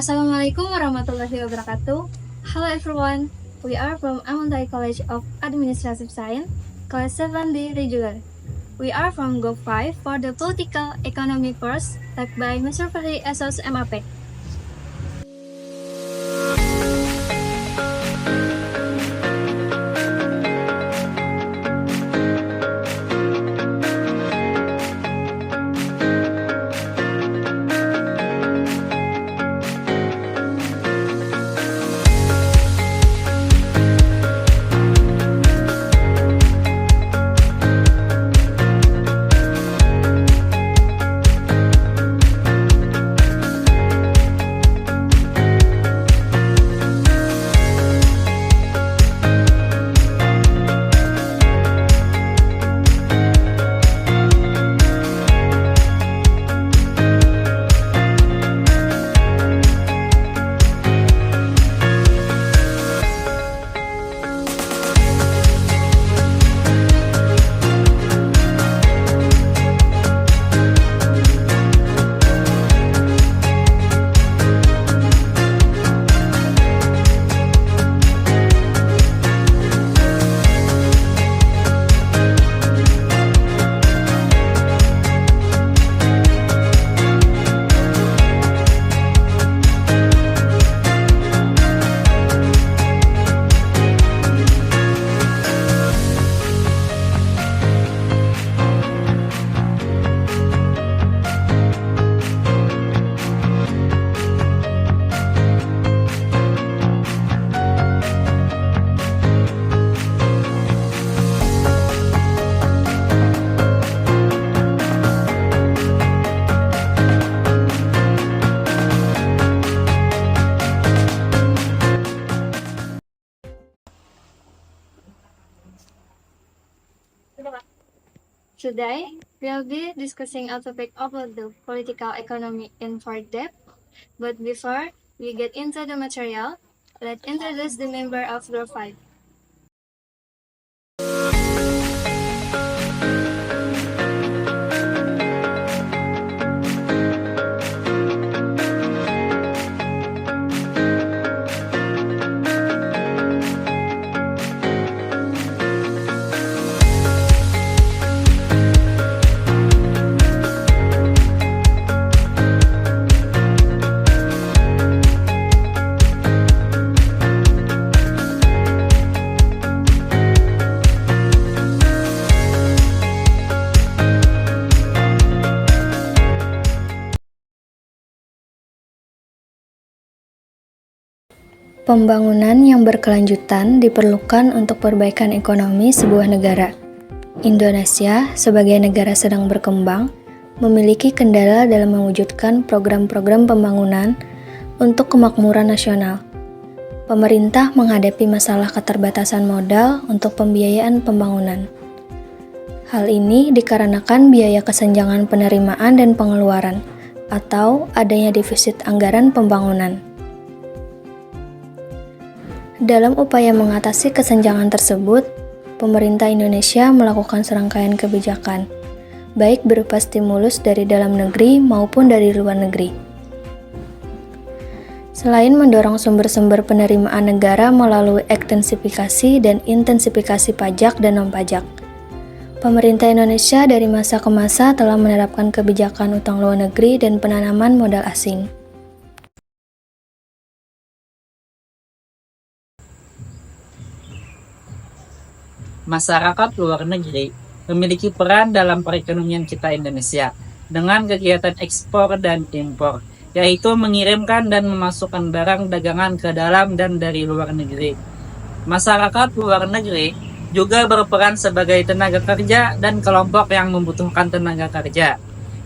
Assalamualaikum warahmatullahi wabarakatuh. Hello everyone, we are from Amuntai College of Administrative Science, Class 7D Regular. We are from Group 5 for the Political Economy course taught by Mr. Fahri Esos MAP. Today, we'll be discussing a topic about the political economy in further depth. But before we get into the material, let's introduce the member of Group 5. Pembangunan yang berkelanjutan diperlukan untuk perbaikan ekonomi sebuah negara. Indonesia, sebagai negara sedang berkembang, memiliki kendala dalam mewujudkan program-program pembangunan untuk kemakmuran nasional. Pemerintah menghadapi masalah keterbatasan modal untuk pembiayaan pembangunan. Hal ini dikarenakan biaya kesenjangan penerimaan dan pengeluaran, atau adanya defisit anggaran pembangunan. Dalam upaya mengatasi kesenjangan tersebut, pemerintah Indonesia melakukan serangkaian kebijakan, baik berupa stimulus dari dalam negeri maupun dari luar negeri. Selain mendorong sumber-sumber penerimaan negara melalui ekstensifikasi dan intensifikasi pajak dan non-pajak, pemerintah Indonesia dari masa ke masa telah menerapkan kebijakan utang luar negeri dan penanaman modal asing. Masyarakat luar negeri memiliki peran dalam perekonomian kita Indonesia dengan kegiatan ekspor dan impor, yaitu mengirimkan dan memasukkan barang dagangan ke dalam dan dari luar negeri. Masyarakat luar negeri juga berperan sebagai tenaga kerja dan kelompok yang membutuhkan tenaga kerja.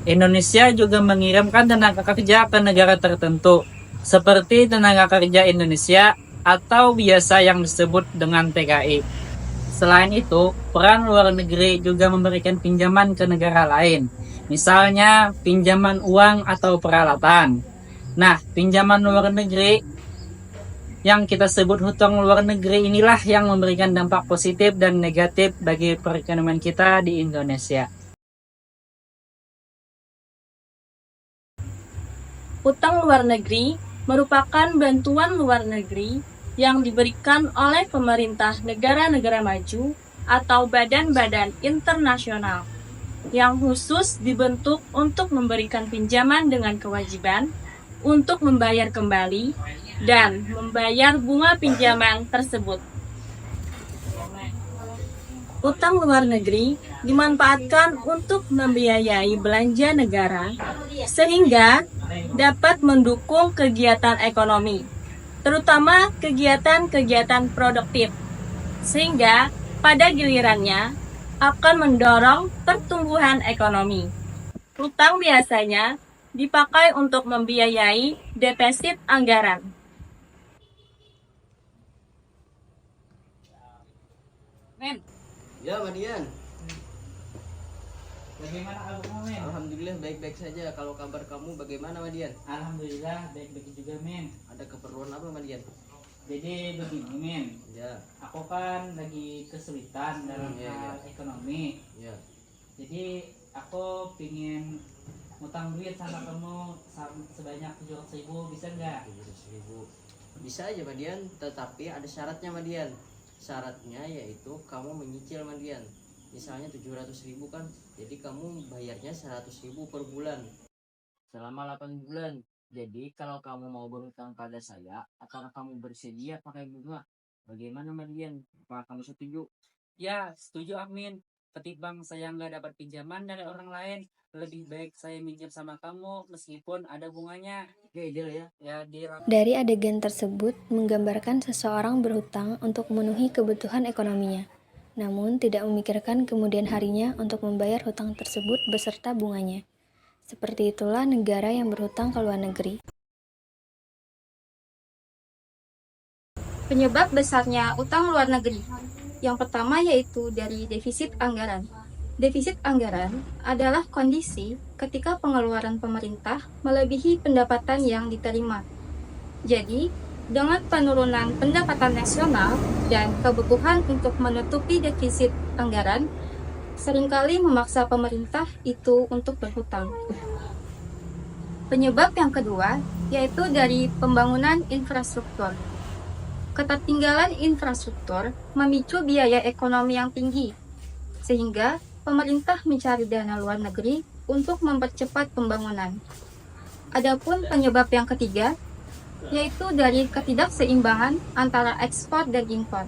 Indonesia juga mengirimkan tenaga kerja ke negara tertentu, seperti tenaga kerja Indonesia atau biasa yang disebut dengan TKI. Selain itu, peran luar negeri juga memberikan pinjaman ke negara lain, misalnya pinjaman uang atau peralatan. Nah, pinjaman luar negeri yang kita sebut hutang luar negeri inilah yang memberikan dampak positif dan negatif bagi perekonomian kita di Indonesia. Utang luar negeri merupakan bantuan luar negeri yang diberikan oleh pemerintah negara-negara maju atau badan-badan internasional yang khusus dibentuk untuk memberikan pinjaman dengan kewajiban untuk membayar kembali dan membayar bunga pinjaman tersebut. Utang luar negeri dimanfaatkan untuk membiayai belanja negara sehingga dapat mendukung kegiatan ekonomi, terutama kegiatan-kegiatan produktif, sehingga pada gilirannya akan mendorong pertumbuhan ekonomi. Utang biasanya dipakai untuk membiayai defisit anggaran. Men, Ya, Madian. bagaimana kabarmu, Men? Alhamdulillah baik-baik saja. Kalau kabar kamu bagaimana, Madian? Alhamdulillah baik-baik juga, Men. Ada keperluan apa, Madian? Jadi begini, Men. Ya, Aku kan lagi kesulitan dalam Iya, hal ekonomi. ya. Jadi aku pingin ngutang duit sama kamu sebanyak 700.000, bisa nggak? 700.000. Bisa aja, Madian, tetapi ada syaratnya, Madian. Syaratnya yaitu kamu menyicil, Madian. Misalnya 700.000 kan, jadi kamu bayarnya 100.000 per bulan selama 8 bulan. Jadi kalau kamu mau berhutang pada saya, apakah kamu bersedia pakai bunga? Bagaimana, Madian? Apakah kamu setuju? Ya, setuju, Amin. Ketimbang saya nggak dapat pinjaman dari orang lain, lebih baik saya minjem sama kamu meskipun ada bunganya. Oke, deal ya. Ya, di Dari adegan tersebut menggambarkan seseorang berhutang untuk memenuhi kebutuhan ekonominya, namun tidak memikirkan kemudian harinya untuk membayar hutang tersebut beserta bunganya. Seperti itulah negara yang berhutang ke luar negeri. Penyebab besarnya utang luar negeri. Yang pertama yaitu dari defisit anggaran. Defisit anggaran adalah kondisi ketika pengeluaran pemerintah melebihi pendapatan yang diterima. Jadi, dengan penurunan pendapatan nasional dan kebutuhan untuk menutupi defisit anggaran, seringkali memaksa pemerintah itu untuk berhutang. Penyebab yang kedua yaitu dari pembangunan infrastruktur. Ketertinggalan infrastruktur memicu biaya ekonomi yang tinggi, sehingga pemerintah mencari dana luar negeri untuk mempercepat pembangunan. Adapun penyebab yang ketiga, yaitu dari ketidakseimbangan antara ekspor dan impor,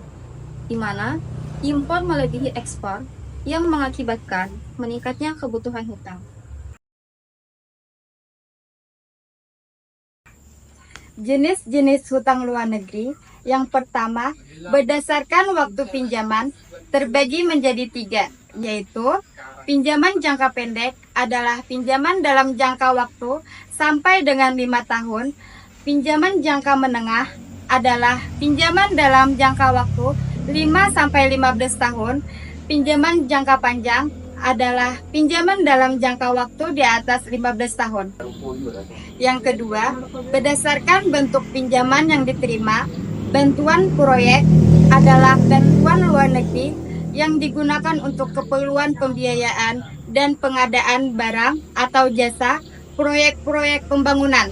di mana impor melebihi ekspor yang mengakibatkan meningkatnya kebutuhan hutang. Jenis-jenis hutang luar negeri yang pertama, berdasarkan waktu pinjaman terbagi menjadi 3, yaitu pinjaman jangka pendek adalah pinjaman dalam jangka waktu sampai dengan 5 tahun, pinjaman jangka menengah adalah pinjaman dalam jangka waktu 5-15 tahun, pinjaman jangka panjang adalah pinjaman dalam jangka waktu di atas 15 tahun. Yang kedua, berdasarkan bentuk pinjaman yang diterima, bantuan proyek adalah bantuan luar negeri yang digunakan untuk keperluan pembiayaan dan pengadaan barang atau jasa proyek-proyek pembangunan.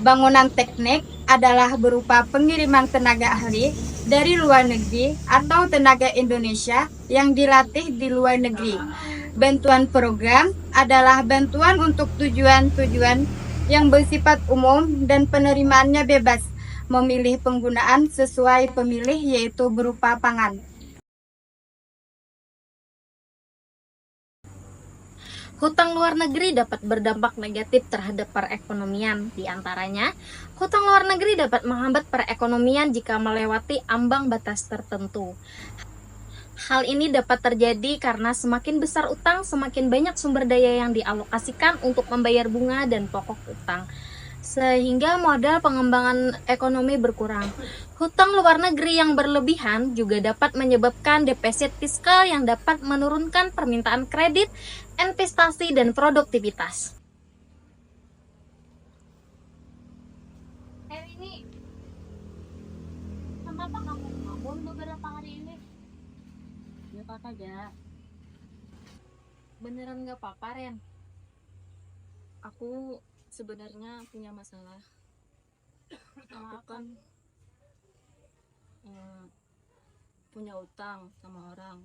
Bangunan teknik adalah berupa pengiriman tenaga ahli dari luar negeri atau tenaga Indonesia yang dilatih di luar negeri. Bantuan program adalah bantuan untuk tujuan-tujuan yang bersifat umum dan penerimaannya bebas, memilih penggunaan sesuai pemilih yaitu berupa pangan. Hutang luar negeri dapat berdampak negatif terhadap perekonomian. Di antaranya, hutang luar negeri dapat menghambat perekonomian jika melewati ambang batas tertentu. Hal ini dapat terjadi karena semakin besar utang, semakin banyak sumber daya yang dialokasikan untuk membayar bunga dan pokok utang, sehingga modal pengembangan ekonomi berkurang. Hutang luar negeri yang berlebihan juga dapat menyebabkan defisit fiskal yang dapat menurunkan permintaan kredit, investasi, dan produktivitas. Ini, kenapa kamu ngomong beberapa hari ini? Gak apa-apa, Ga. Beneran gak apa-apa, Ren. Aku sebenarnya punya masalah. Aku kan punya utang sama orang.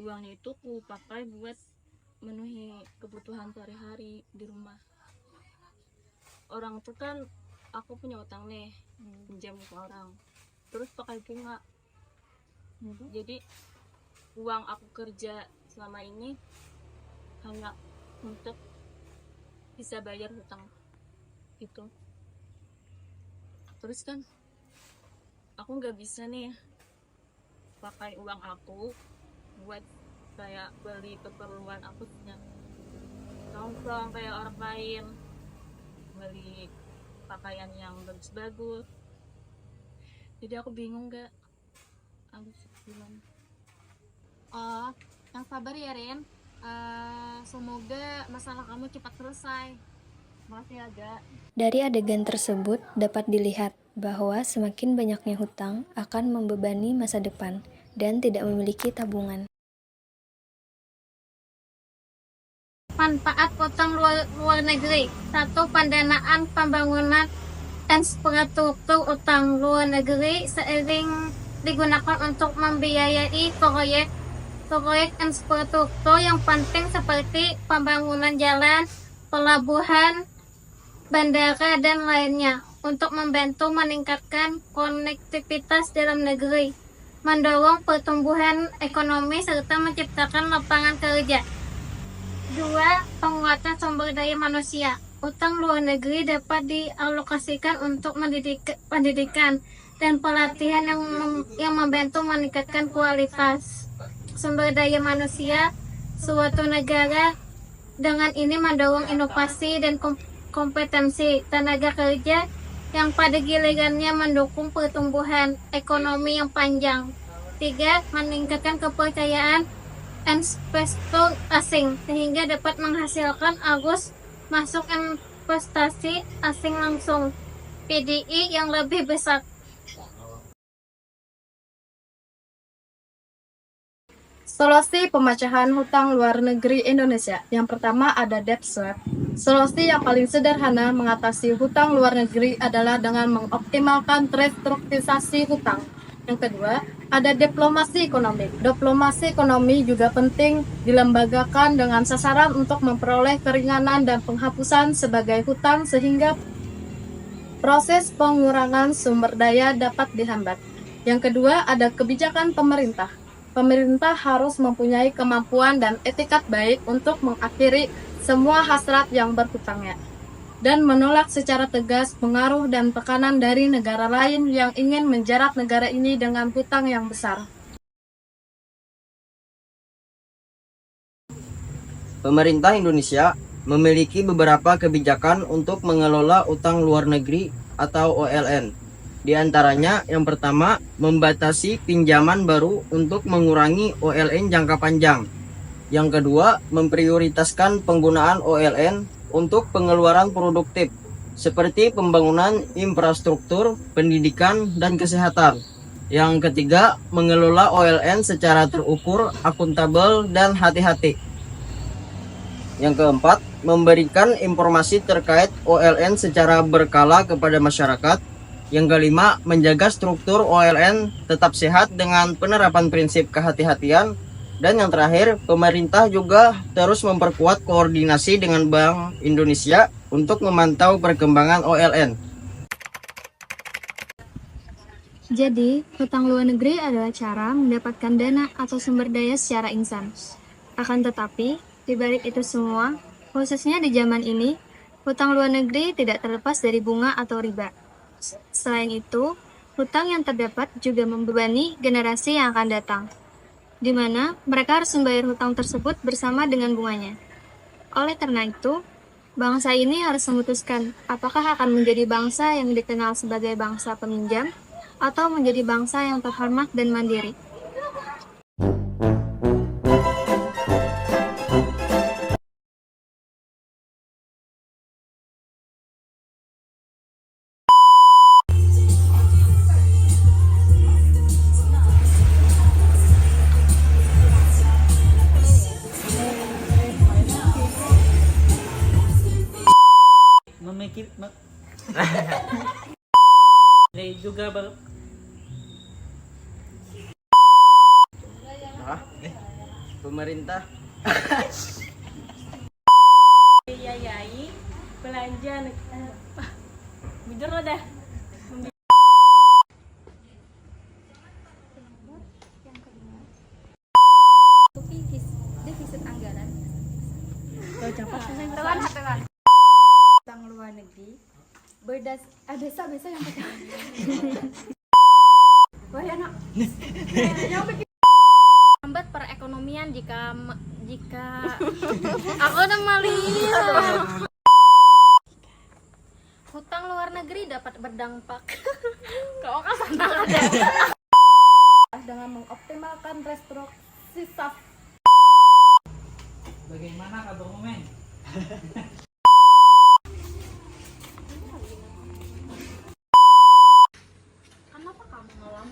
Uangnya itu aku pakai buat memenuhi kebutuhan sehari-hari di rumah. Orang itu kan aku punya utang nih, pinjam ke orang, terus pakai bunga. Jadi uang aku kerja selama ini hanya untuk bisa bayar hutang itu. Terus kan aku nggak bisa nih pakai uang aku buat kayak beli keperluan aku punya nongkrong kayak orang lain, beli pakaian yang bagus-bagus. Jadi aku bingung gak harus gimana. Oh, yang sabar ya Rin. Semoga masalah kamu cepat selesai. Makasih ya Ga. Dari adegan tersebut dapat dilihat bahwa semakin banyaknya hutang akan membebani masa depan dan tidak memiliki tabungan. Manfaat utang luar negeri. 1. Pendanaan pembangunan infrastruktur. Utang luar negeri sering digunakan untuk membiayai proyek infrastruktur yang penting seperti pembangunan jalan, pelabuhan, bandara, dan lainnya untuk membantu meningkatkan konektivitas dalam negeri, mendorong pertumbuhan ekonomi, serta menciptakan lapangan kerja. 2. Penguatan sumber daya manusia. Utang luar negeri dapat dialokasikan untuk pendidikan dan pelatihan yang membantu meningkatkan kualitas sumber daya manusia suatu negara. Dengan ini mendorong inovasi dan kompetensi tenaga kerja yang pada gilirannya mendukung pertumbuhan ekonomi yang panjang. 3. Meningkatkan kepercayaan investor asing sehingga dapat menghasilkan arus masuk investasi asing langsung (PDI) yang lebih besar. Solusi pemecahan hutang luar negeri Indonesia. Yang pertama ada debt swap. Solusi yang paling sederhana mengatasi hutang luar negeri adalah dengan mengoptimalkan restrukturisasi hutang. Yang kedua, ada diplomasi ekonomi. Diplomasi ekonomi juga penting dilembagakan dengan sasaran untuk memperoleh keringanan dan penghapusan sebagai hutang sehingga proses pengurangan sumber daya dapat dihambat. Yang kedua, ada kebijakan pemerintah. Pemerintah harus mempunyai kemampuan dan etikat baik untuk mengakhiri semua hasrat yang berhutangnya dan menolak secara tegas pengaruh dan tekanan dari negara lain yang ingin menjerat negara ini dengan hutang yang besar. Pemerintah Indonesia memiliki beberapa kebijakan untuk mengelola utang luar negeri atau OLN. Di antaranya, yang pertama, membatasi pinjaman baru untuk mengurangi OLN jangka panjang. Yang kedua, memprioritaskan penggunaan OLN untuk pengeluaran produktif, seperti pembangunan infrastruktur, pendidikan, dan kesehatan. Yang ketiga, mengelola OLN secara terukur, akuntabel, dan hati-hati. Yang keempat, memberikan informasi terkait OLN secara berkala kepada masyarakat. Yang kelima, menjaga struktur OLN tetap sehat dengan penerapan prinsip kehati-hatian. Dan yang terakhir, pemerintah juga terus memperkuat koordinasi dengan Bank Indonesia untuk memantau perkembangan OLN. Jadi, hutang luar negeri adalah cara mendapatkan dana atau sumber daya secara instan. Akan tetapi, di balik itu semua, khususnya di zaman ini, hutang luar negeri tidak terlepas dari bunga atau riba. Selain itu, hutang yang terdapat juga membebani generasi yang akan datang, di mana mereka harus membayar hutang tersebut bersama dengan bunganya. Oleh karena itu, bangsa ini harus memutuskan apakah akan menjadi bangsa yang dikenal sebagai bangsa peminjam atau menjadi bangsa yang terhormat dan mandiri. Pemerintah Biayai belanja negara. Bujur lo dah. Defisit anggaran. Hutang luar negeri bisa yang Hambat perekonomian jika aku udah melihat hutang luar negeri dapat berdampak dengan mengoptimalkan restrukturisasi Bagaimana kabar Momen? kenapa kamu ngelam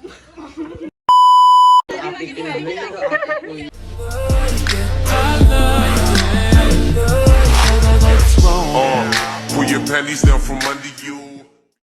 Pull your panties down from under you.